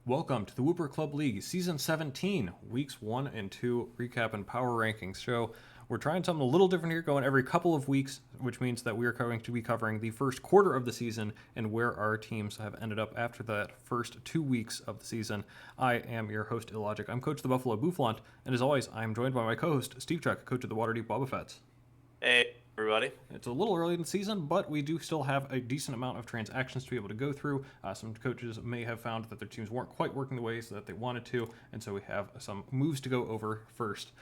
Welcome to the Wooper Club League, Season 17, Weeks 1 and 2 recap and power rankings show. We're trying something a little different here, going every couple of weeks, which means that we are going to be covering the first quarter of the season and where our teams have ended up after that first 2 weeks of the season. I am your host, IllLogic. I'm coach of the Buffalo Bouffalant, and as always, I am joined by my co-host, SteveChuck, coach of the Waterdeep Wobbuffets. Hey, everybody. It's a little early in the season, but we do still have a decent amount of transactions to be able to go through. Some coaches may have found that their teams weren't quite working the way that they wanted to, and so we have some moves to go over first.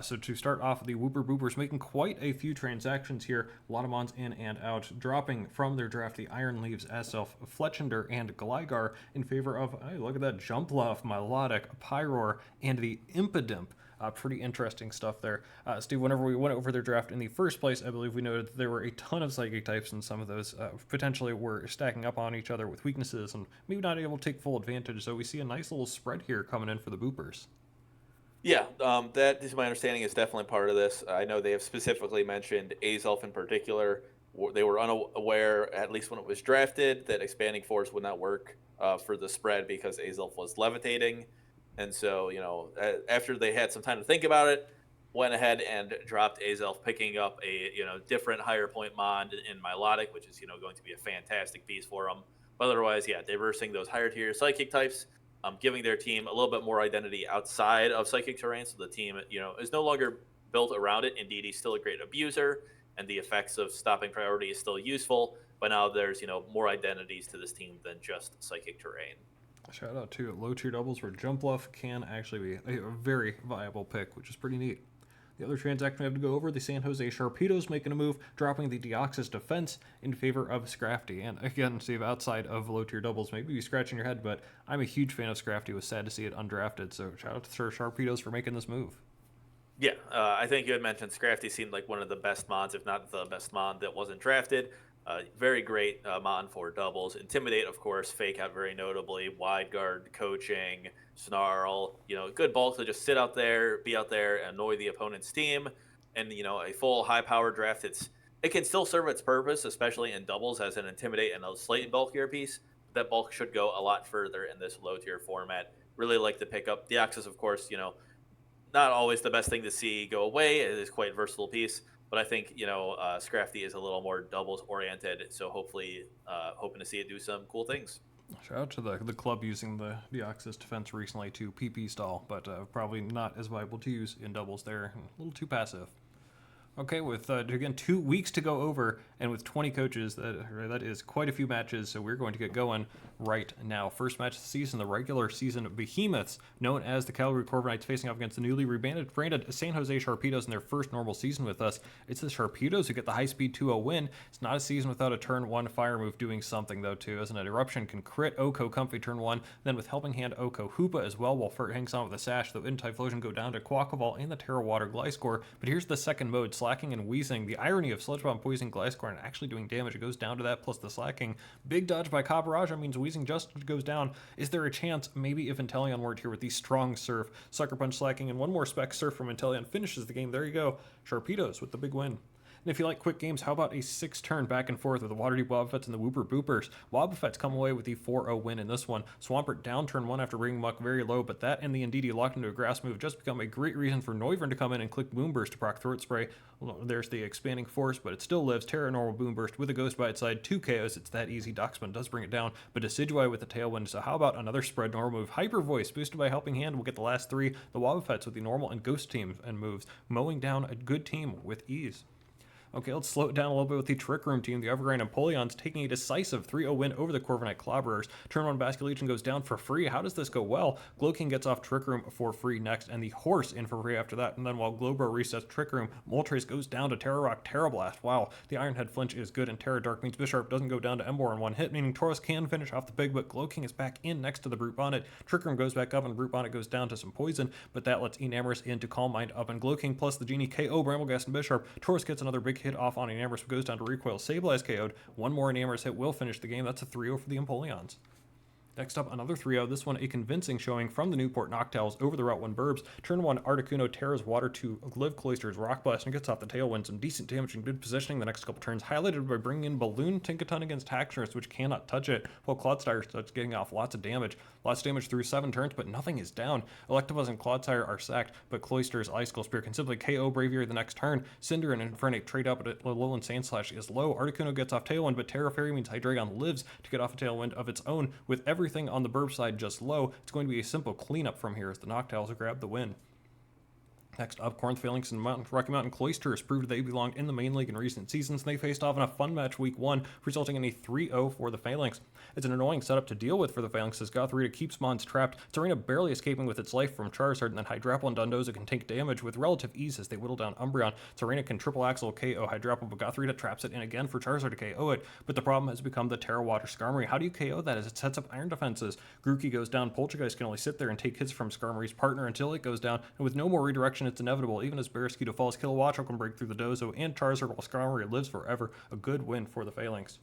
So to start off, the Wooper Boopers making quite a few transactions here. A lot of mons in and out, dropping from their draft the Iron Leaves, Aself, Fletchender, and Gligar in favor of, hey, look at that, Jumpluff, Milotic, Pyroar, and the Impidimp. Pretty interesting stuff there. Steve, whenever we went over their draft in the first place, I believe we noted that there were a ton of psychic types, and some of those potentially were stacking up on each other with weaknesses and maybe not able to take full advantage. So we see a nice little spread here coming in for the Boopers. Yeah, that is my understanding is definitely part of this. I know they have specifically mentioned Azelf in particular. They were unaware, at least when it was drafted, that expanding force would not work for the spread because Azelf was levitating. And so, after they had some time to think about it, went ahead and dropped Azelf, picking up a, different higher point mod in Milotic, which is, going to be a fantastic piece for them. But otherwise, yeah, diversing those higher tier psychic types, giving their team a little bit more identity outside of psychic terrain. So the team, is no longer built around it. Indeed, he's still a great abuser, and the effects of stopping priority is still useful. But now there's, more identities to this team than just psychic terrain. Shout out to low tier doubles where Jumpluff can actually be a very viable pick, which is pretty neat. The other transaction we have to go over, the San Jose Sharpedos making a move, dropping the Deoxys defense in favor of Scrafty. And again, Steve, outside of low tier doubles, maybe you're scratching your head, but I'm a huge fan of Scrafty. Was sad to see it undrafted, so shout out to Sharpedos for making this move. Yeah, I think you had mentioned Scrafty seemed like one of the best mods, if not the best mod that wasn't drafted. Very great mod for doubles. Intimidate, of course, Fake Out very notably. Wide Guard, Coaching, Snarl. Good bulk to just sit out there, be out there, annoy the opponent's team. And, a full high-power draft, it can still serve its purpose, especially in doubles as an Intimidate and a slightly bulkier piece. But that bulk should go a lot further in this low-tier format. Really like to pick up. Deoxys, of course, not always the best thing to see go away. It is quite a versatile piece. But I think, Scrafty is a little more doubles oriented. So hopefully, hoping to see it do some cool things. Shout out to the club using the Deoxys defense recently to PP stall, but probably not as viable to use in doubles there. A little too passive. Okay, with, again, 2 weeks to go over, and with 20 coaches, that is quite a few matches, so we're going to get going right now. First match of the season, the regular season behemoths, known as the Calgary Corviknights, facing off against the newly rebranded San Jose Sharpedos in their first normal season with us. It's the Sharpedos who get the high-speed 2-0 win. It's not a season without a turn 1 fire move doing something, though, too, as an Eruption can crit Oko Comfy turn 1, then with Helping Hand Oko Hoopa as well, while Furt hangs on with a Sash, though Typhlosion go down to Quaquaval and the Terra Water Gliscor. But here's the second mode, Slacking and Wheezing. The irony of Sludge Bomb poisoning Gliscor and actually doing damage, it goes down to that plus the Slacking. Big dodge by Cabaraja means Wheezing just goes down. Is there a chance, maybe if Inteleon weren't here with the strong Surf, Sucker Punch Slacking, and one more spec Surf from Inteleon finishes the game? There you go. Sharpedos with the big win. And if you like quick games, how about a 6-turn back and forth with the Waterdeep Wobbuffets and the Wooper Boopers? Wobbuffets come away with the 4-0 win in this one. Swampert down turn 1 after bringing Muck very low, but that and the Indeedee locked into a grass move just become a great reason for Noivern to come in and click Boomburst to proc Throat Spray. Well, there's the expanding force, but it still lives. Terra normal Boomburst with a Ghost by its side, 2 KOs. It's that easy. Doxman does bring it down, but Decidueye with the Tailwind. So how about another spread normal move? Hyper Voice boosted by Helping Hand will get the last 3. The Wobbuffets with the normal and Ghost teams and moves, mowing down a good team with ease. Okay, let's slow it down a little bit with the Trick Room team. The Evergreen Empoleons taking a decisive 3-0 win over the Corviknight Clobberers. Turn 1 Basculegion goes down for free. How does this go well? Glowking gets off Trick Room for free next, and the Horse in for free after that. And then while Glowbro resets Trick Room, Moltres goes down to Terra Rock, Terra Blast. Wow, the Ironhead flinch is good, and Terra Dark means Bisharp doesn't go down to Emboar in one hit, meaning Tauros can finish off the big, but Glowking is back in next to the Brute Bonnet. Trick Room goes back up, and Brute Bonnet goes down to some poison, but that lets Enamorous in to Calm Mind up, and Glowking plus the Genie KO Brambleghast and Bisharp. Tauros gets another big hit off on Enamorous, goes down to Recoil. Sableye KO'd. One more Enamorous hit will finish the game. That's a 3-0 for the Empoleons. Next up, another 3-0. This one a convincing showing from the Newport Noctowls over the Route 1 Burbs. Turn 1, Articuno tears Water 2, Live Cloisters, Rock Blast, and gets off the tailwind. Some decent damage and good positioning the next couple turns, highlighted by bringing in Balloon Tinkaton against Haxorus, which cannot touch it, while Clodsire starts getting off lots of damage. Lots of damage through 7 turns, but nothing is down. Electabuzz and Clodsire are sacked, but Cloister's Icicle Spear can simply KO Braviary the next turn. Cinder and Infernape trade up, but Alolan Sandslash is low. Articuno gets off tailwind, but Terra Fairy means Hydreigon lives to get off a tailwind of its own. With everything on the Burb side just low, it's going to be a simple cleanup from here as the Noctowls grab the win. Next up, Corn Phalanx and Rocky Mountain Cloisters proved they belonged in the main league in recent seasons, and they faced off in a fun match week 1, resulting in a 3-0 for the Phalanx. It's an annoying setup to deal with for the Phalanx as Gothorita keeps Mons trapped, Serena barely escaping with its life from Charizard, and then Hydrapple and Dondoza can take damage with relative ease as they whittle down Umbreon. Serena can triple axle KO Hydrapple, but Gothorita traps it in again for Charizard to KO it, but the problem has become the Terra Water Skarmory. How do you KO that as it sets up iron defenses? Grookey goes down, Poltergeist can only sit there and take hits from Skarmory's partner until it goes down, and with no more redirection it's inevitable. Even as Barraskewda falls, Kilowattrel can break through the Dozo, and Charizard while Skarmory lives forever. A good win for the Phalanx.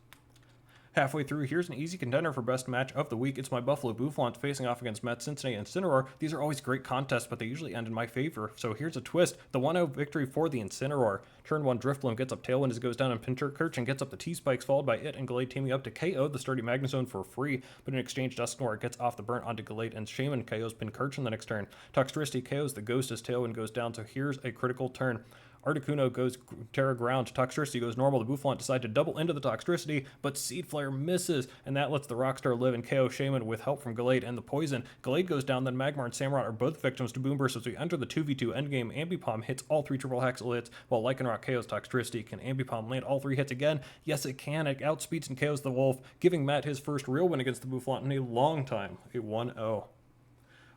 Halfway through, here's an easy contender for best match of the week. It's my Buffalo Bouffalant facing off against Met Cincinnati and Incineroar. These are always great contests, but they usually end in my favor. So here's a twist. The 1-0 victory for the Incineroar. Turn 1, Drifloon gets up Tailwind as it goes down, and Pinterkirch and gets up the T-Spikes, followed by it and Gallade teaming up to KO the sturdy Magnezone for free. But in exchange, Dusknoir gets off the burnt onto Gallade, and Shaman KOs Pincurchin the next turn. Toxtricity KOs the Ghost as Tailwind goes down, so here's a critical turn. Articuno goes Terra Ground, Toxtricity goes normal. The Bouffalant decide to double into the Toxtricity, but Seed Flare misses, and that lets the Rockstar live and KO Shaman with help from Gallade and the Poison. Gallade goes down, then Magmar and Samurott are both victims to Boomburst as we enter the 2v2 endgame. Ambipom hits all 3 triple Haxel hits, while Lycanroc KOs Toxtricity. Can Ambipom land all 3 hits again? Yes, it can. It outspeeds and KOs the Wolf, giving Matt his first real win against the Bouffalant in a long time, a 1-0.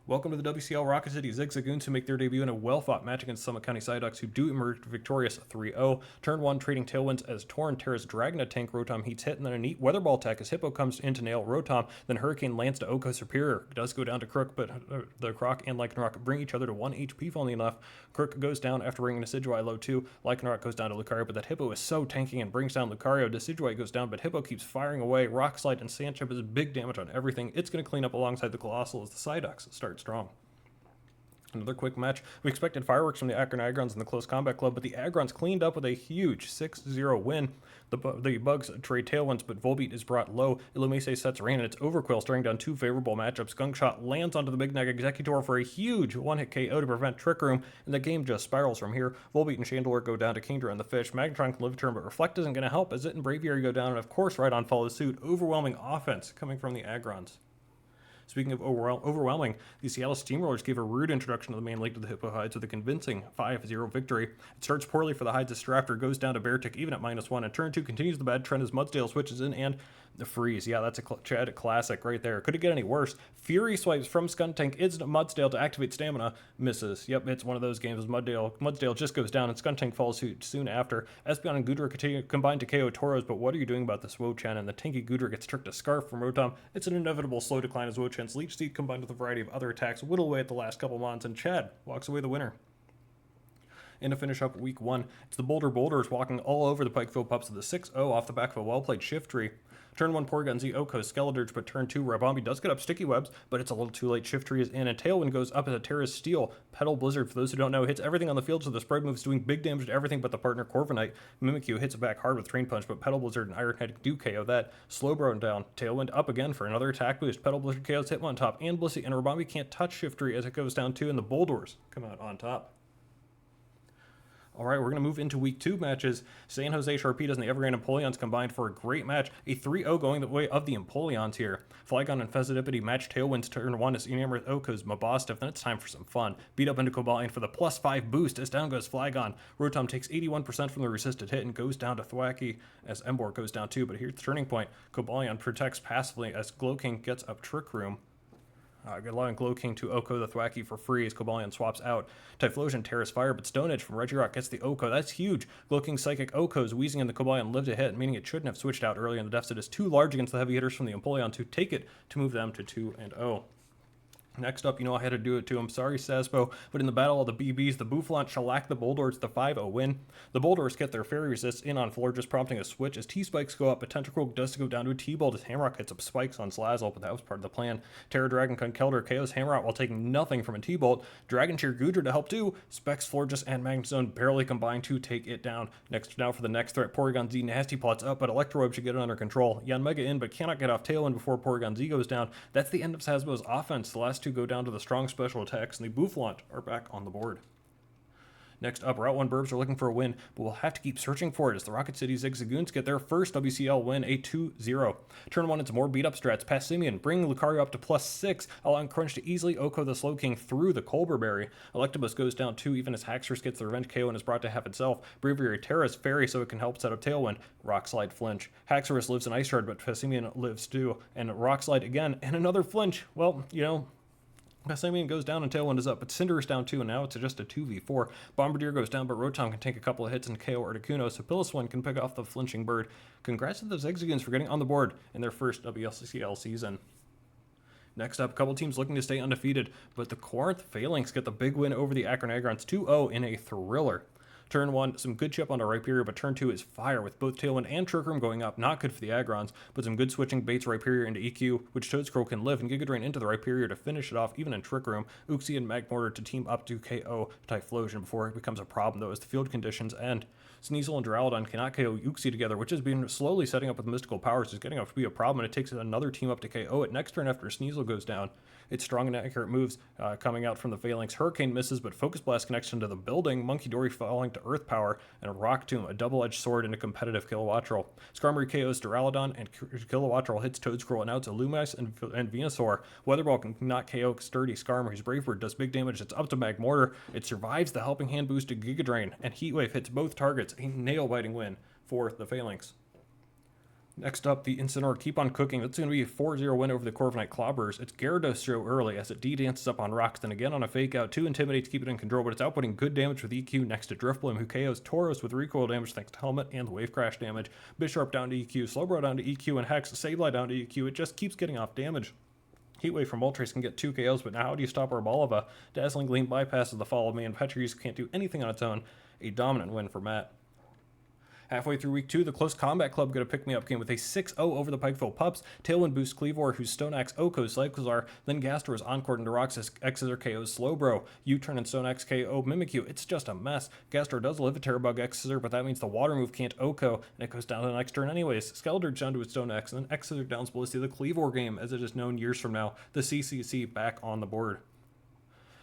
Welcome to the WCL Rocket City Zigzagoons, who make their debut in a well-fought match against Summit County Psyducks, who do emerge victorious 3-0. Turn 1, trading Tailwinds as Torn tears Dragonite tank Rotom heats hit, and then a neat Weather Ball attack as Hippo comes in to nail Rotom. Then Hurricane lands to Oko Superior. It does go down to Crook, but the Croc and Lycanroc bring each other to 1 HP, funnily enough. Crook goes down after bringing Decidueye low 2. Lycanroc goes down to Lucario, but that Hippo is so tanky and brings down Lucario. Decidueye goes down, but Hippo keeps firing away. Rock Slide and Sand Chip is big damage on everything. It's going to clean up alongside the Colossal as the Psyducks start strong. Another quick match. We expected fireworks from the Akron Agrons in the Close Combat Club, but the Agrons cleaned up with a huge 6-0 win. The Bugs trade Tailwinds, but Volbeat is brought low. Illumise sets rain, and it's Overquill, staring down 2 favorable matchups. Gunk Shot lands onto the Big Neg Executor for a huge one-hit KO to prevent Trick Room, and the game just spirals from here. Volbeat and Chandelure go down to Kingdra and the Fish. Magnetron can live a turn, but Reflect isn't going to help as it and Braviary go down, and of course Rhydon follows suit. Overwhelming offense coming from the Agrons. Speaking of overwhelming, the Seattle Steamrollers gave a rude introduction to the main league to the Hippo Hides with a convincing 5-0 victory. It starts poorly for the Hides as Staraptor goes down to Beartick even at -1, and turn 2 continues the bad trend as Mudsdale switches in, and the freeze. Yeah, that's a Chad classic right there. Could it get any worse? Fury swipes from Skuntank is Mudsdale to activate Stamina. Misses. Yep, it's one of those games as Mudsdale just goes down, and Skuntank falls soon after. Espeon and Goodra combine to KO Tauros, but what are you doing about the Swochan? And the tanky Goodra gets tricked to Scarf from Rotom. It's an inevitable slow decline as Swochan's Leech Seed combined with a variety of other attacks whittle away at the last couple months, and Chad walks away the winner. And to finish up week 1, it's the Boulder Boulders walking all over the Pikeville Pups with a 6-0 off the back of a well-played Shiftry. Turn 1, Porygon Z Oko Skeledirge, but turn 2, Rabombi does get up Sticky Webs, but it's a little too late. Shiftry is in, and Tailwind goes up as a Terra's Steel. Petal Blizzard, for those who don't know, hits everything on the field, so the spread move's doing big damage to everything but the partner Corviknight. Mimikyu hits it back hard with Train Punch, but Petal Blizzard and Ironhead do KO that. Slowbro down. Tailwind up again for another attack boost. Petal Blizzard KOs Hitmontop and Blissey, and Rabombi can't touch Shiftry as it goes down 2, and the Boulders come out on top. All right, we're going to move into week 2 matches. San Jose Sharpedos and the Evergrande Empoleons combined for a great match. A 3-0 going the way of the Empoleons here. Flygon and Fezzidipity match Tailwinds turn 1 as Enamorous Oko's Mabostiff. Then it's time for some fun. Beat up into Cobalion for the +5 boost as down goes Flygon. Rotom takes 81% from the resisted hit and goes down to Thwackey as Emboar goes down 2. But here's the turning point. Cobalion protects passively as Glowking gets up Trick Room. Allowing Glowking to Oko the Thwackey for free as Cobalion swaps out. Typhlosion tears Fire, but Stone Edge from Regirock gets the Oko. That's huge. Glowking Psychic Okos wheezing in the Cobalion live to hit, meaning it shouldn't have switched out early, and the deficit is too large against the heavy hitters from the Empoleon to take it to move them to 2-0. Next up, you know I had to do it to him. Sorry, Sasbo, but in the battle of the BBs, the Bouffalant shellac the Boldors the 5-0 win. The Boldors get their fairy resists in on floor, just prompting a switch as T-Spikes go up, but Tentacruel does go down to a T-Bolt as Hamrock hits up spikes on Slazzle, but that was part of the plan. Terra Dragon Conkeldurr KOs Hamrock while taking nothing from a T-Bolt. Dragon Cheer Goodra to help too. Specs, Florges, and Magnezone barely combine to take it down. Now for the next threat, Porygon Z Nasty Plots up, but Electroweb should get it under control. Yanmega in, but cannot get off Tailwind before Porygon Z goes down. That's the end of Sasbo's offense. The last two go down to the strong special attacks, and the Bouffalant are back on the board. Next up, Route 1 Burbs are looking for a win, but we'll have to keep searching for it as the Rocket City Zigzagoons get their first WCL win, a 2-0. Turn 1 into more beat-up strats past Simeon, bringing Lucario up to +6, allowing Crunch to easily Oko the Slowking through the Colberberry. Electabuzz goes down 2, even as Haxorus gets the revenge KO and is brought to half itself. Braviary Terra's Fairy so it can help set up Tailwind. Rock Slide Flinch. Haxorus lives in Ice Shard, but Passimian lives too. And Rock Slide again, and another flinch. Well, you know, Passimian goes down and Tailwind is up, but Cinder is down too, and now it's just a 2v4. Bombardier goes down, but Rotom can take a couple of hits and KO Articuno, so Pilliswind can pick off the flinching bird. Congrats to the Zigzagoons for getting on the board in their first WCL season. Next up, a couple teams looking to stay undefeated, but the Corinth Phalanx get the big win over the Akron Agrons 2-0 in a thriller. Turn 1, some good chip onto Rhyperior, but turn 2 is fire with both Tailwind and Trick Room going up. Not good for the Agrons, but some good switching baits Rhyperior into EQ, which Toedscroll can live, and Giga Drain into the Rhyperior to finish it off, even in Trick Room. Uxie and Magmortar to team up to KO Typhlosion before it becomes a problem, though, as the field conditions end. Sneasel and Duraludon cannot KO Uxie together, which has been slowly setting up with mystical powers, is getting up to be a problem, and it takes another team up to KO it next turn after Sneasel goes down. It's strong and accurate moves coming out from the Phalanx. Hurricane misses, but Focus Blast connection to the building. Monkey Dory falling to Earth Power, and a Rock Tomb, a double-edged sword in a competitive Kilowattrel. Skarmory KOs Duraludon, and Kilowattrel hits Toedscroll and outs Illumise and Venusaur. Weatherball cannot KO sturdy Skarmory's Brave Bird does big damage. It's up to Magmortar. It survives the Helping Hand boost to Giga Drain, and Heatwave hits both targets. A nail-biting win for the Phalanx. Next up, the Incineroar Keep on Cooking. That's going to be a 4-0 win over the Corviknight Clobberers. It's Gyarados show early as it D-dances up on rocks, then again on a fake out. 2 Intimidate to keep it in control, but it's outputting good damage with EQ next to Drifblim, who KOs Tauros with recoil damage thanks to Helmet and the Wave Crash damage. Bisharp down to EQ, Slowbro down to EQ, and Hex, Sableye down to EQ. It just keeps getting off damage. Heatwave from Moltres can get 2 KOs, but now how do you stop Arboliva? Dazzling Gleam bypasses the Follow Me, and Petrius can't do anything on its own. A dominant win for Matt. Halfway through week 2, the Close Combat Club got a pick-me-up game with a 6-0 over the Pikeville Pups. Tailwind boosts Cleavor, whose Stoneaxe Oko's Cyclizar. Then Gaster is encored into rocks as Exeter KOs Slowbro. U-turn and Stoneaxe KO Mimikyu. It's just a mess. Gaster does live a Terrabug Exeter, but that means the water move can't Oko, and it goes down to the next turn anyways. Skeletor down to its Stoneaxe, and then Exeter downs Blissey, the Cleavor game, as it is known years from now. The CCC back on the board.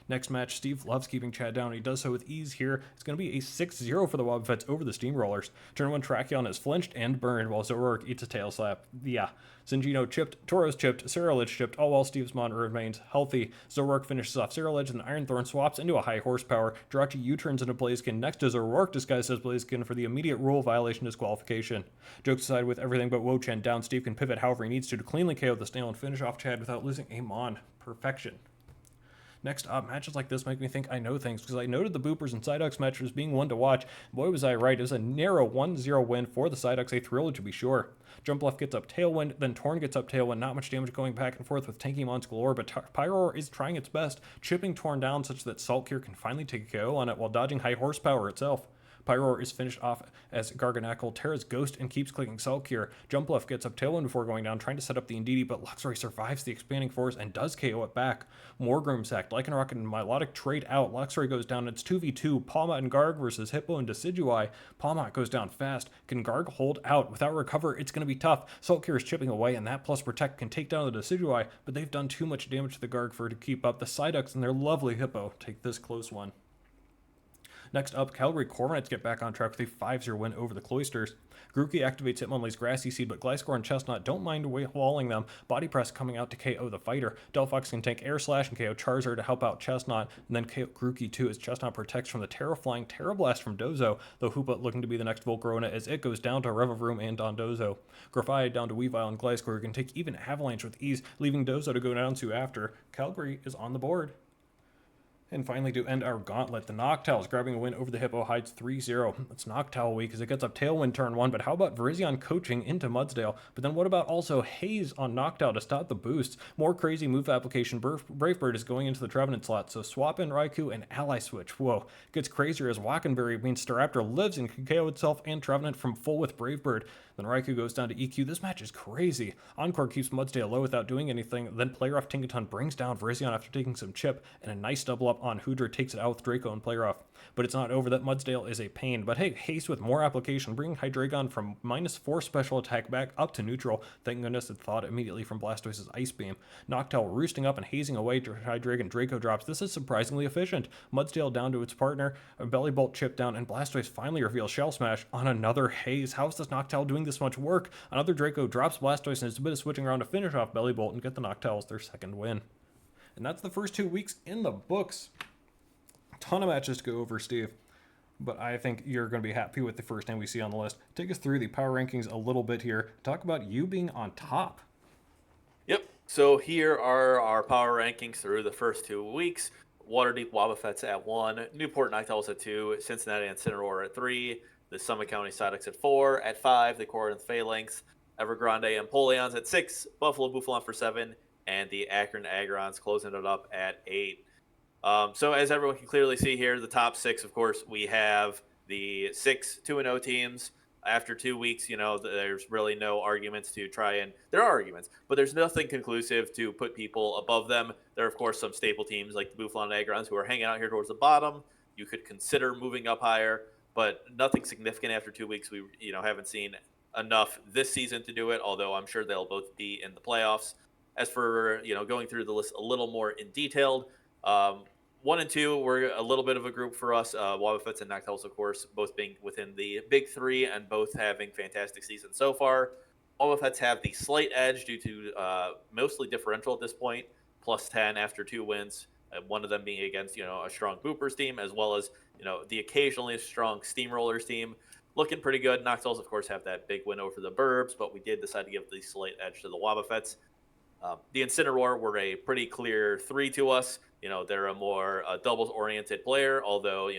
Next match, Steve loves keeping Chad down, and he does so with ease here. It's going to be a 6-0 for the Wobbuffets over the Steamrollers. Turn 1, Tracheon is flinched and burned, while Zoroark eats a tail slap. Yeah. Zingino chipped, Tauros chipped, Ceruledge chipped, all while Steve's Mon remains healthy. Zoroark finishes off Ceruledge, and Iron Thorn swaps into a high horsepower. Jirachi U-turns into Blaziken next to Zoroark disguised as Blaziken for the immediate rule violation disqualification. Jokes aside, with everything but Wo-Chen down, Steve can pivot however he needs to cleanly KO the snail and finish off Chad without losing a Mon. Perfection. Next up, matches like this make me think I know things, because I noted the Boopers and Psyducks match as being one to watch. Boy, was I right. It was a narrow 1-0 win for the Psyducks, a thriller to be sure. Jumpluff gets up Tailwind, then Torn gets up Tailwind. Not much damage going back and forth with Tanky Mons galore, but Pyroar is trying its best, chipping Torn down such that Saltcure can finally take a KO on it while dodging high horsepower itself. Pyroar is finished off as Garganackle Terra's Ghost and keeps clicking Saltcure. Jumpluff gets up Tailwind before going down, trying to set up the Indeedee, but Luxray survives the expanding force and does KO it back. Morgroom sacked, Lycanroc and Milotic trade out. Luxray goes down, it's 2v2, Palma and Garg versus Hippo and Decidueye. Palma goes down fast. Can Garg hold out? Without recover, it's going to be tough. Saltcure is chipping away, and that plus Protect can take down the Decidueye, but they've done too much damage to the Garg for it to keep up. The Psyducks and their lovely Hippo take this close one. Next up, Calgary Cormorants get back on track with a 5-0 win over the Cloisters. Grookey activates Hitmonlee's Grassy Seed, but Gliscor and Chestnut don't mind walling them. Body Press coming out to KO the fighter. Delphox can tank Air Slash and KO Charizard to help out Chestnut, and then KO Grookey too as Chestnut protects from the Terraflying Terra Blast from Dozo, though Hoopa looking to be the next Volcarona as it goes down to Revavroom and Dondozo. Grafaiad down to Weavile and Gliscor, who can take even Avalanche with ease, leaving Dozo to go down to after. Calgary is on the board. And finally, to end our gauntlet, the Noctowls grabbing a win over the Hippo Hides 3-0. It's Noctowl week as it gets up Tailwind turn 1, but how about Virizion coaching into Mudsdale? But then what about also Haze on Noctowl to stop the boosts? More crazy move application. Bravebird is going into the Trevenant slot, so swap in Raikou and Ally Switch. Whoa, gets crazier as Wackenberry means Staraptor lives and can KO itself and Trevenant from full with Bravebird. Then Raikou goes down to EQ. This match is crazy. Encore keeps Mudsdale low without doing anything. Then Player Off Tinkaton brings down Virizion after taking some chip, and a nice double up on Hoodra takes it out with Draco and Player Off. But it's not over. That Mudsdale is a pain. But hey, Haste with more application, bringing Hydreigon from -4 special attack back up to neutral. Thank goodness it thawed immediately from Blastoise's Ice Beam. Noctowl roosting up and hazing away Hydreigon. Draco drops. This is surprisingly efficient. Mudsdale down to its partner, a Belly Bolt chip down, and Blastoise finally reveals Shell Smash on another Haze. How is this Noctowl doing this much work? Another Draco drops Blastoise, and it's a bit of switching around to finish off Belly Bolt and get the Noctowls their second win. And that's the first 2 weeks in the books. Ton of matches to go over, Steve, but I think you're going to be happy with the first name we see on the list. Take us through the power rankings a little bit here. Talk about you being on top. Yep. So here are our power rankings through the first 2 weeks. Waterdeep Wobbuffets at 1, Newport Noctowls at 2, Cincinnati and Incineroar at 3, the Summit County Psyducks at 4, at 5, the Corinth Phalanx, Evergrande and Polions at 6, Buffalo Bouffalant for 7, and the Akron Agrons closing it up at 8. So as everyone can clearly see here, the top 6, of course, we have the 6 2-0 teams. After 2 weeks, there's really no arguments to try and – there are arguments, but there's nothing conclusive to put people above them. There are, of course, some staple teams like the Bouffalant Agrons who are hanging out here towards the bottom. You could consider moving up higher, but nothing significant after 2 weeks. We haven't seen enough this season to do it, although I'm sure they'll both be in the playoffs. As for, going through the list a little more in detail, 1 and 2 were a little bit of a group for us. Wobbuffets and Noctowls, of course, both being within the big 3 and both having fantastic seasons so far. Wobbuffets have the slight edge due to mostly differential at this point, plus 10 after 2 wins. One of them being against, a strong Boopers team, as well as, the occasionally strong Steamrollers team. Looking pretty good. Noctowls, of course, have that big win over the Burbs, but we did decide to give the slight edge to the Wobbuffets. The Incineroar were a pretty clear 3 to us. They're a more doubles-oriented player, although,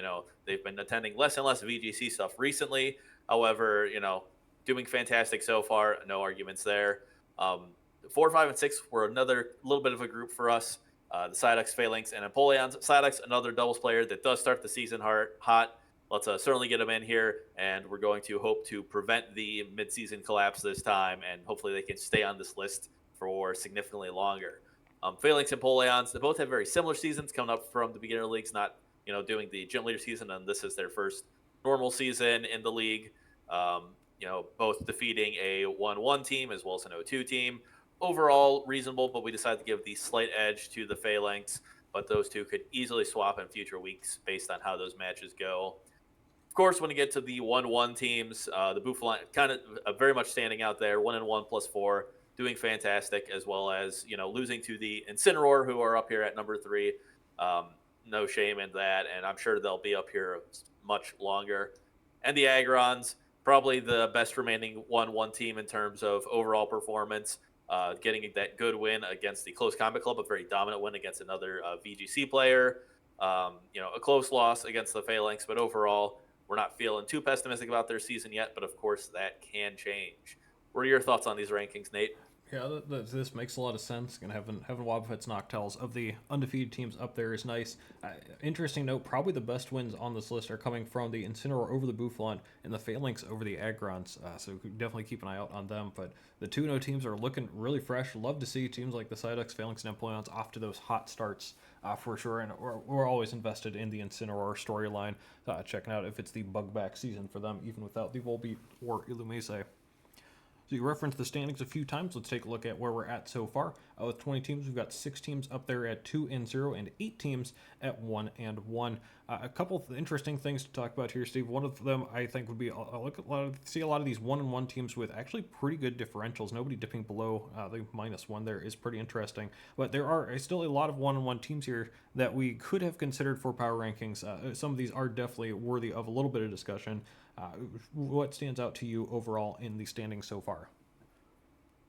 they've been attending less and less VGC stuff recently. However, doing fantastic so far. No arguments there. 4, 5, and 6 were another little bit of a group for us. The Psyducks, Phalanx, and Empoleons. Psyducks, another doubles player that does start the season hot. Let's certainly get them in here, and we're going to hope to prevent the midseason collapse this time, and hopefully they can stay on this list for significantly longer. Phalanx and Polions, they both have very similar seasons coming up from the beginner leagues, not doing the gym leader season, and this is their first normal season in the league. Both defeating a 1-1 team as well as an 0-2 team. Overall reasonable, but we decided to give the slight edge to the Phalanx, but those two could easily swap in future weeks based on how those matches go. Of course, when you get to the 1-1 teams, the Bouffalant kind of very much standing out there, 1-1 plus 4, doing fantastic, as well as losing to the Incineroar, who are up here at number 3. No shame in that, and I'm sure they'll be up here much longer. And the Agrons, probably the best remaining 1-1 team in terms of overall performance, getting that good win against the Close Combat Club, a very dominant win against another VGC player. A close loss against the Phalanx, but overall, we're not feeling too pessimistic about their season yet, but of course that can change. What are your thoughts on these rankings, Nate? Yeah, this makes a lot of sense. And having Wobbuffets Noctowls of the undefeated teams up there is nice. Interesting note, probably the best wins on this list are coming from the Incineroar over the Bouffalant and the Phalanx over the Agrons. So definitely keep an eye out on them. But the 2-0 teams are looking really fresh. Love to see teams like the Psyducks, Phalanx, and Empoleons off to those hot starts for sure. And we're always invested in the Incineroar storyline, checking out if it's the bug-back season for them, even without the Volbeat or Illumise. So you referenced the standings a few times. Let's take a look at where we're at so far. With 20 teams, we've got 6 teams up there at 2-0 and 8 teams at 1-1. A couple of interesting things to talk about here, Steve. One of them I think would be see a lot of these 1-1 teams with actually pretty good differentials. Nobody dipping below the -1 there is pretty interesting. But there are still a lot of 1-1 teams here that we could have considered for power rankings. Some of these are definitely worthy of a little bit of discussion. What stands out to you overall in the standings so far?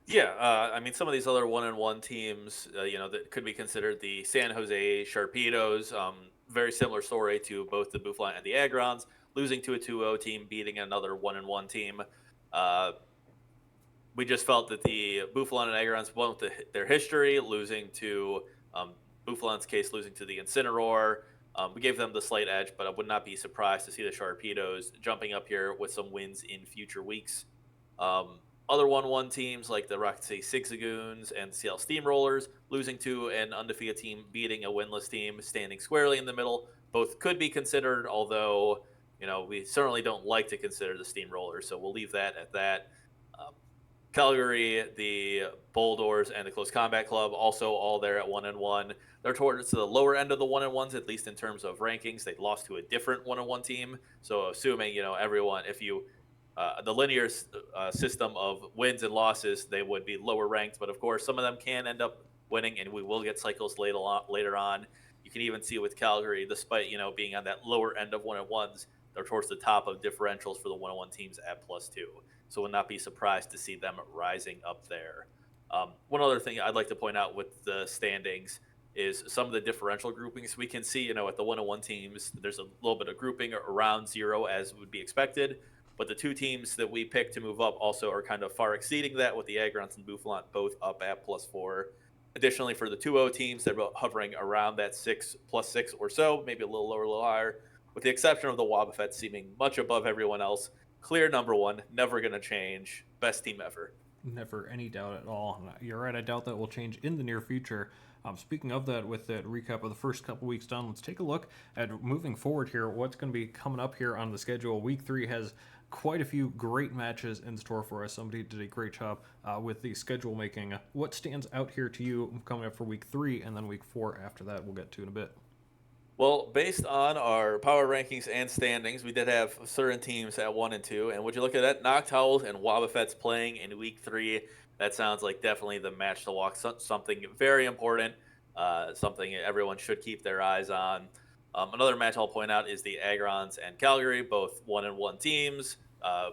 Yeah, I mean, some of these other one-on-one teams, that could be considered the San Jose Sharpedos. Very similar story to both the Buffalo and the Agrons, losing to a 2-0 team, beating another one-on-one team. Uh, we just felt that the Buffalo and Agrons went with their history, losing to Buffalant's case, losing to the Incineroar. We gave them the slight edge, but I would not be surprised to see the Sharpedos jumping up here with some wins in future weeks. Other 1-1 teams like the Rocket City Zigzagoons and CL Steamrollers losing to an undefeated team, beating a winless team, standing squarely in the middle. Both could be considered, although we certainly don't like to consider the Steamrollers, so we'll leave that at that. Um, Calgary, the Bulldoors, and the Close Combat Club also all there at 1-1. They're towards the lower end of the 1-1s, at least in terms of rankings. They lost to a different 1-1 team, so assuming everyone, if you the linear system of wins and losses, they would be lower ranked. But of course, some of them can end up winning, and we will get cycles later on. You can even see with Calgary, despite being on that lower end of 1-1s, they're towards the top of differentials for the 1-1 teams at +2. So would not be surprised to see them rising up there. One other thing I'd like to point out with the standings is some of the differential groupings we can see. At the 1-1 teams, there's a little bit of grouping around 0 as would be expected. But the two teams that we picked to move up also are kind of far exceeding that, with the Agrons and Bouffalant both up at +4. Additionally, for the 2-0 teams, they're hovering around that +6 or so, maybe a little lower, a little higher, with the exception of the Wobbuffets seeming much above everyone else. Clear number one, never going to change. Best team ever. Never any doubt at all. You're right, I doubt that will change in the near future. Speaking of that, with that recap of the first couple weeks done, let's take a look at moving forward here. What's going to be coming up here on the schedule? Week 3 has quite a few great matches in store for us. Somebody did a great job with the schedule making. What stands out here to you coming up for week 3 and then week 4 after that? We'll get to in a bit. Well, based on our power rankings and standings, we did have certain teams at 1 and 2. And would you look at that? Noctowls and Wobbuffets playing in week 3. That sounds like definitely the match to walk. Something very important, something everyone should keep their eyes on. Another match I'll point out is the Agrons and Calgary, both 1-1 teams.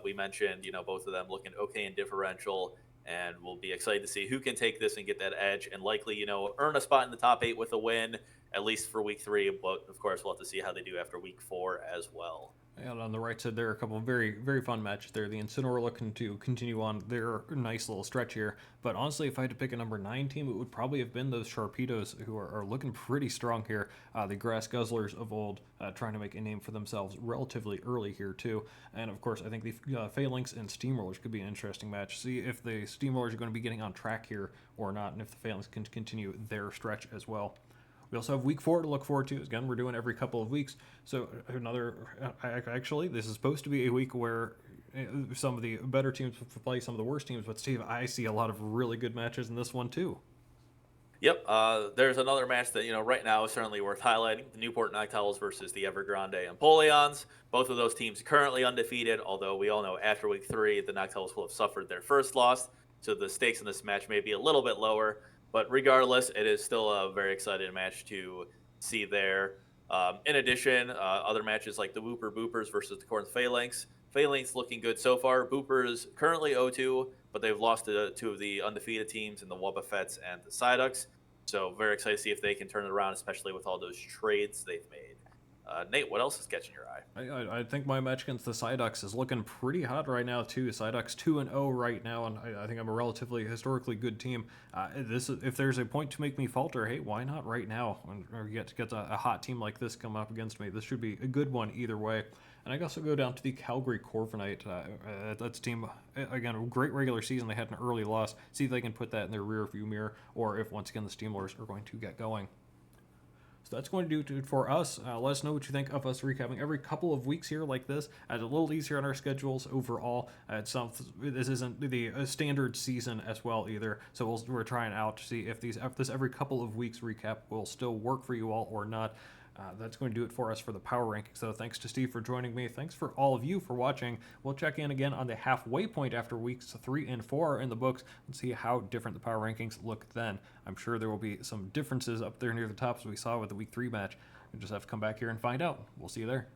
We mentioned, both of them looking okay in differential, and we'll be excited to see who can take this and get that edge and likely, earn a spot in the top 8 with a win, at least for week 3. But of course, we'll have to see how they do after week 4 as well. And on the right side, there are a couple of very, very fun matches there. The Incineroar looking to continue on their nice little stretch here. But honestly, if I had to pick a number 9 team, it would probably have been those Sharpedos, who are looking pretty strong here. The Grass Guzzlers of old, trying to make a name for themselves relatively early here, too. And of course, I think the Phalanx and Steamrollers could be an interesting match. See if the Steamrollers are going to be getting on track here or not, and if the Phalanx can continue their stretch as well. We also have week 4 to look forward to. Again, we're doing every couple of weeks. So actually, this is supposed to be a week where some of the better teams play some of the worst teams. But Steve, I see a lot of really good matches in this one too. Yep, there's another match that right now is certainly worth highlighting: the Newport Noctowls versus the Evergrande Empoleons. Both of those teams currently undefeated, although we all know after week 3 the Noctowls will have suffered their first loss, so the stakes in this match may be a little bit lower. But regardless, it is still a very exciting match to see there. In addition, other matches like the Wooper Boopers versus the Corinth Phalanx. Phalanx looking good so far. Boopers currently 0-2, but they've lost to 2 of the undefeated teams in the Wobbuffets and the Psyducks. So very excited to see if they can turn it around, especially with all those trades they've made. Nate, what else is catching your eye? I think my match against the Psyducks is looking pretty hot right now too. Psyducks 2-0 right now, and I think I'm a relatively historically good team. If there's a point to make me falter, hey, why not right now? Or get a hot team like this come up against me. This should be a good one either way. And I also go down to the Calgary Corviknight. That's a team, again, a great regular season. They had an early loss. See if they can put that in their rear view mirror, or if once again the Steamrollers are going to get going. So that's going to do it for us. Let us know what you think of us recapping every couple of weeks here like this. It's a little easier on our schedules overall. This isn't the standard season as well either. So we're trying out to see if this every couple of weeks recap will still work for you all or not. That's going to do it for us for the power rankings. So thanks to Steve for joining me. Thanks for all of you for watching. We'll check in again on the halfway point after weeks 3 and 4 are in the books and see how different the power rankings look then. I'm sure there will be some differences up there near the top as we saw with the week 3 match. We just have to come back here and find out. We'll see you there.